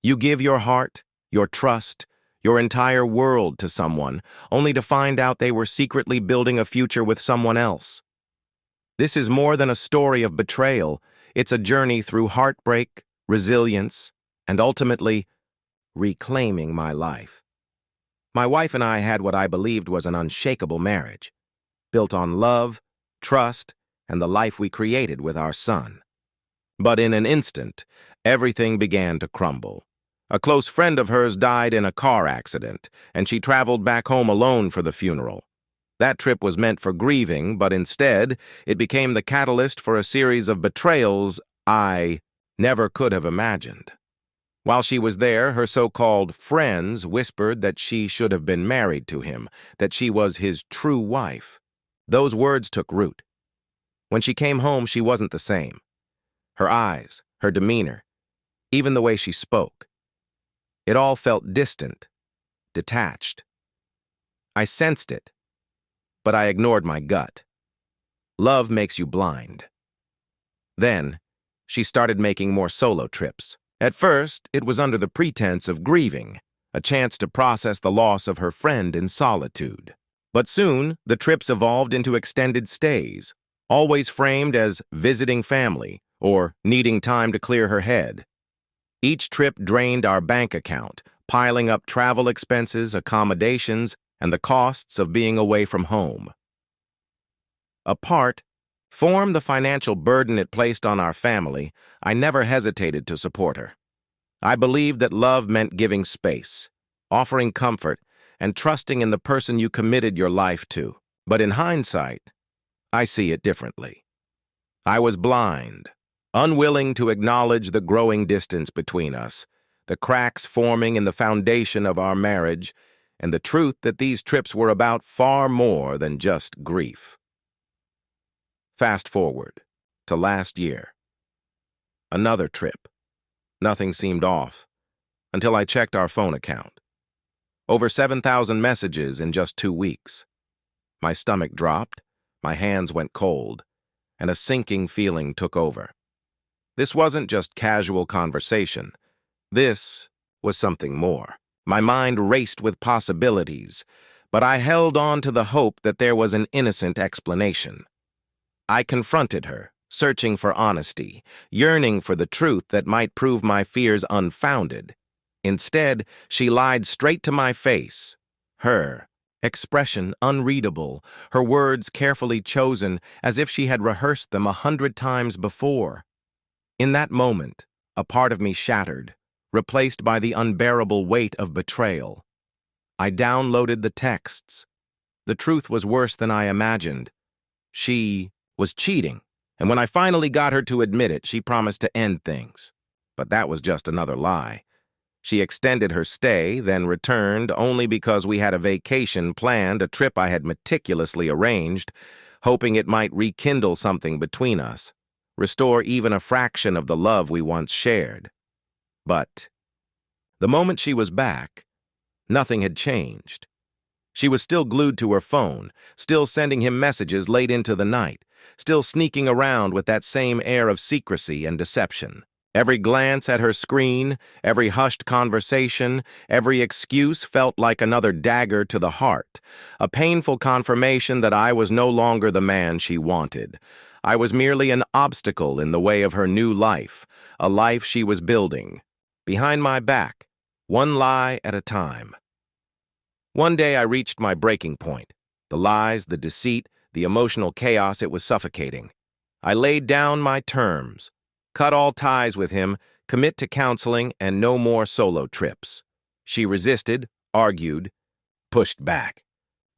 You give your heart, your trust, your entire world to someone, only to find out they were secretly building a future with someone else. This is more than a story of betrayal. It's a journey through heartbreak, resilience, and ultimately, reclaiming my life. My wife and I had what I believed was an unshakable marriage, built on love, trust, and the life we created with our son. But in an instant, everything began to crumble. A close friend of hers died in a car accident, and she traveled back home alone for the funeral. That trip was meant for grieving, but instead, it became the catalyst for a series of betrayals I never could have imagined. While she was there, her so-called friends whispered that she should have been married to him, that she was his true wife. Those words took root. When she came home, she wasn't the same. Her eyes, her demeanor, even the way she spoke. It all felt distant, detached. I sensed it, but I ignored my gut. Love makes you blind. Then, she started making more solo trips. At first, it was under the pretense of grieving, a chance to process the loss of her friend in solitude. But soon, the trips evolved into extended stays, always framed as visiting family or needing time to clear her head. Each trip drained our bank account, piling up travel expenses, accommodations, and the costs of being away from home. Apart, from the financial burden it placed on our family, I never hesitated to support her. I believed that love meant giving space, offering comfort, and trusting in the person you committed your life to. But in hindsight, I see it differently. I was blind, unwilling to acknowledge the growing distance between us, the cracks forming in the foundation of our marriage, and the truth that these trips were about far more than just grief. Fast forward to last year. Another trip. Nothing seemed off until I checked our phone account. Over 7,000 messages in just 2 weeks. My stomach dropped, my hands went cold, and a sinking feeling took over. This wasn't just casual conversation. This was something more. My mind raced with possibilities, but I held on to the hope that there was an innocent explanation. I confronted her, searching for honesty, yearning for the truth that might prove my fears unfounded. Instead, she lied straight to my face. Her expression unreadable, her words carefully chosen as if she had rehearsed them 100 times before. In that moment, a part of me shattered, replaced by the unbearable weight of betrayal. I downloaded the texts. The truth was worse than I imagined. She was cheating, and when I finally got her to admit it, she promised to end things. But that was just another lie. She extended her stay, then returned only because we had a vacation planned, a trip I had meticulously arranged, hoping it might rekindle something between us, restore even a fraction of the love we once shared. But the moment she was back, nothing had changed. She was still glued to her phone, still sending him messages late into the night, still sneaking around with that same air of secrecy and deception. Every glance at her screen, every hushed conversation, every excuse felt like another dagger to the heart, a painful confirmation that I was no longer the man she wanted. I was merely an obstacle in the way of her new life, a life she was building. Behind my back, one lie at a time. One day I reached my breaking point. The lies, the deceit, the emotional chaos, it was suffocating. I laid down my terms. Cut all ties with him, commit to counseling, and no more solo trips. She resisted, argued, pushed back.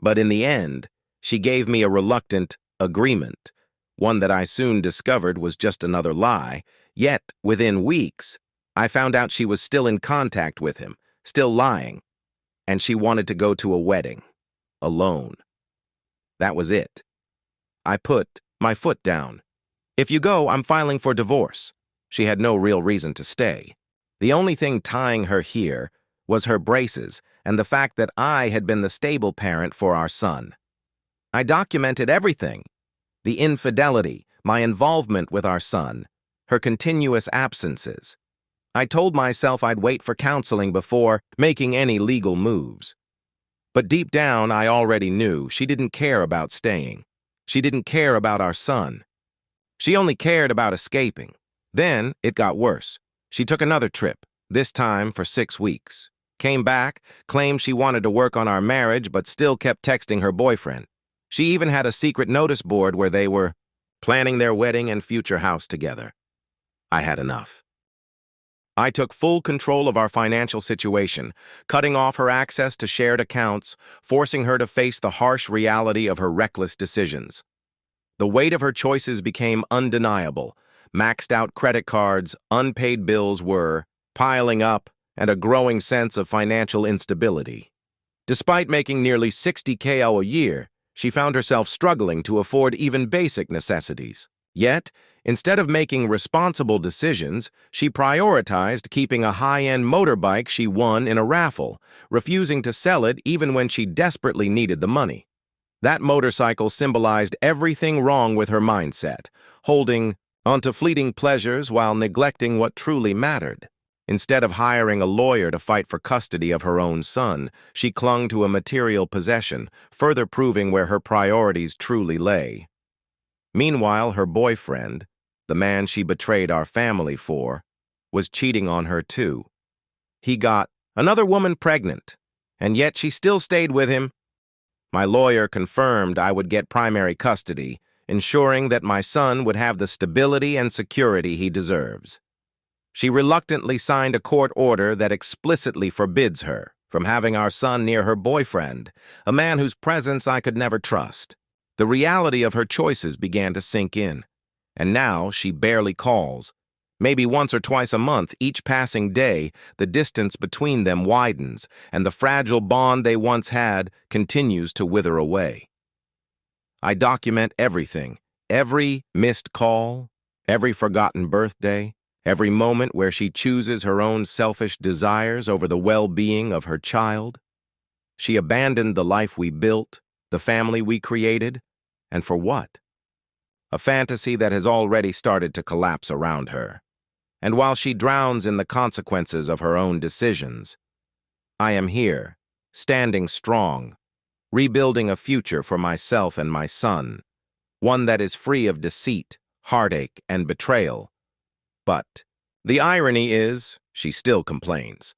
But in the end, she gave me a reluctant agreement, one that I soon discovered was just another lie. Yet, within weeks, I found out she was still in contact with him, still lying, and she wanted to go to a wedding, alone. That was it. I put my foot down. If you go, I'm filing for divorce. She had no real reason to stay. The only thing tying her here was her braces and the fact that I had been the stable parent for our son. I documented everything: the infidelity, my involvement with our son, her continuous absences. I told myself I'd wait for counseling before making any legal moves. But deep down, I already knew she didn't care about staying. She didn't care about our son. She only cared about escaping. Then it got worse. She took another trip, this time for 6 weeks. Came back, claimed she wanted to work on our marriage, but still kept texting her boyfriend. She even had a secret notice board where they were planning their wedding and future house together. I had enough. I took full control of our financial situation, cutting off her access to shared accounts, forcing her to face the harsh reality of her reckless decisions. The weight of her choices became undeniable. Maxed out credit cards, unpaid bills were piling up, and a growing sense of financial instability. Despite making nearly $60K a year, she found herself struggling to afford even basic necessities. Yet, instead of making responsible decisions, she prioritized keeping a high-end motorbike she won in a raffle, refusing to sell it even when she desperately needed the money. That motorcycle symbolized everything wrong with her mindset, holding onto fleeting pleasures while neglecting what truly mattered. Instead of hiring a lawyer to fight for custody of her own son, she clung to a material possession, further proving where her priorities truly lay. Meanwhile, her boyfriend, the man she betrayed our family for, was cheating on her too. He got another woman pregnant, and yet she still stayed with him. My lawyer confirmed I would get primary custody, ensuring that my son would have the stability and security he deserves. She reluctantly signed a court order that explicitly forbids her from having our son near her boyfriend, a man whose presence I could never trust. The reality of her choices began to sink in, and now she barely calls. Maybe once or twice a month, each passing day, the distance between them widens, and the fragile bond they once had continues to wither away. I document everything, every missed call, every forgotten birthday, every moment where she chooses her own selfish desires over the well-being of her child. She abandoned the life we built, the family we created, and for what? A fantasy that has already started to collapse around her. And while she drowns in the consequences of her own decisions, I am here, standing strong, rebuilding a future for myself and my son, one that is free of deceit, heartache, and betrayal. But the irony is, she still complains.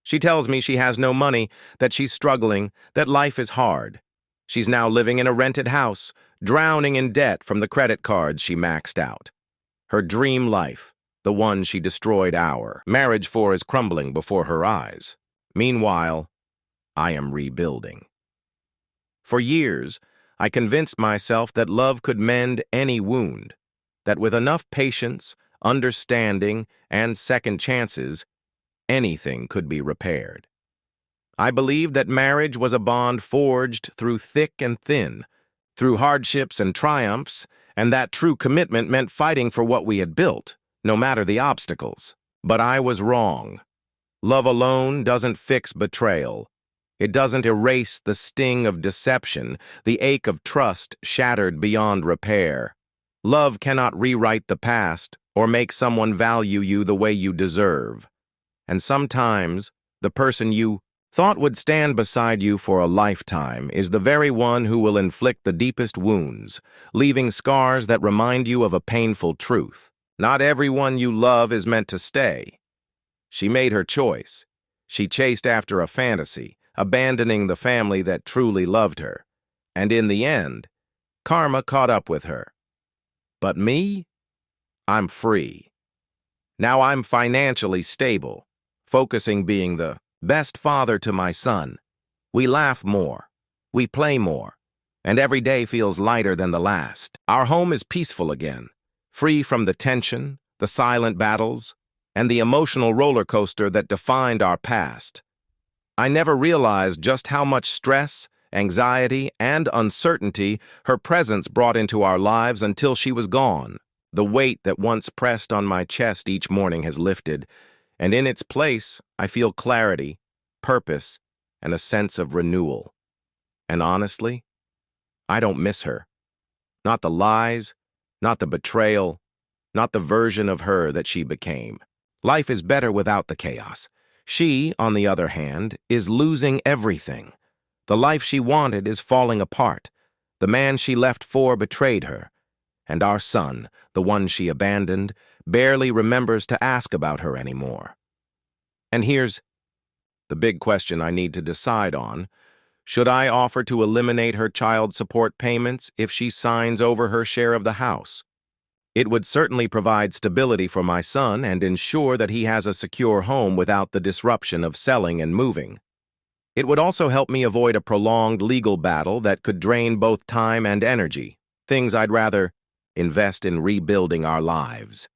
She tells me she has no money, that she's struggling, that life is hard. She's now living in a rented house, drowning in debt from the credit cards she maxed out. Her dream life, the one she destroyed our marriage for, is crumbling before her eyes. Meanwhile, I am rebuilding. For years, I convinced myself that love could mend any wound, that with enough patience, understanding, and second chances, anything could be repaired. I believed that marriage was a bond forged through thick and thin, through hardships and triumphs, and that true commitment meant fighting for what we had built, no matter the obstacles. But I was wrong. Love alone doesn't fix betrayal. It doesn't erase the sting of deception, the ache of trust shattered beyond repair. Love cannot rewrite the past or make someone value you the way you deserve. And sometimes, the person you thought would stand beside you for a lifetime is the very one who will inflict the deepest wounds, leaving scars that remind you of a painful truth. Not everyone you love is meant to stay. She made her choice. She chased after a fantasy, abandoning the family that truly loved her. And in the end, karma caught up with her. But me? I'm free. Now I'm financially stable, focusing being the best father to my son. We laugh more, we play more, and every day feels lighter than the last. Our home is peaceful again, free from the tension, the silent battles, and the emotional roller coaster that defined our past. I never realized just how much stress, anxiety, and uncertainty her presence brought into our lives until she was gone. The weight that once pressed on my chest each morning has lifted, and in its place, I feel clarity, purpose, and a sense of renewal. And honestly, I don't miss her. Not the lies, not the betrayal, not the version of her that she became. Life is better without the chaos. She, on the other hand, is losing everything. The life she wanted is falling apart. The man she left for betrayed her. And our son, the one she abandoned, barely remembers to ask about her anymore. And here's the big question I need to decide on. Should I offer to eliminate her child support payments if she signs over her share of the house? It would certainly provide stability for my son and ensure that he has a secure home without the disruption of selling and moving. It would also help me avoid a prolonged legal battle that could drain both time and energy, things I'd rather invest in rebuilding our lives.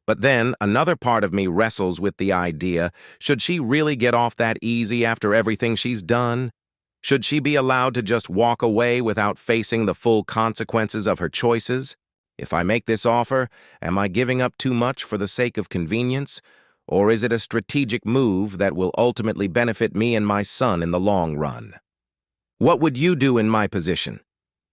But then, another part of me wrestles with the idea, should she really get off that easy after everything she's done? Should she be allowed to just walk away without facing the full consequences of her choices? If I make this offer, am I giving up too much for the sake of convenience? Or is it a strategic move that will ultimately benefit me and my son in the long run? What would you do in my position?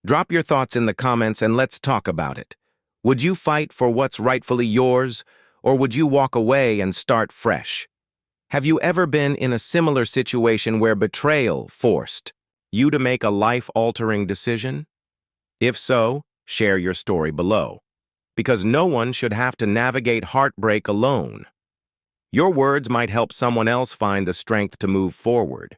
Drop your thoughts in the comments and let's talk about it. Would you fight for what's rightfully yours, or would you walk away and start fresh? Have you ever been in a similar situation where betrayal forced you to make a life-altering decision? If so, share your story below, because no one should have to navigate heartbreak alone. Your words might help someone else find the strength to move forward.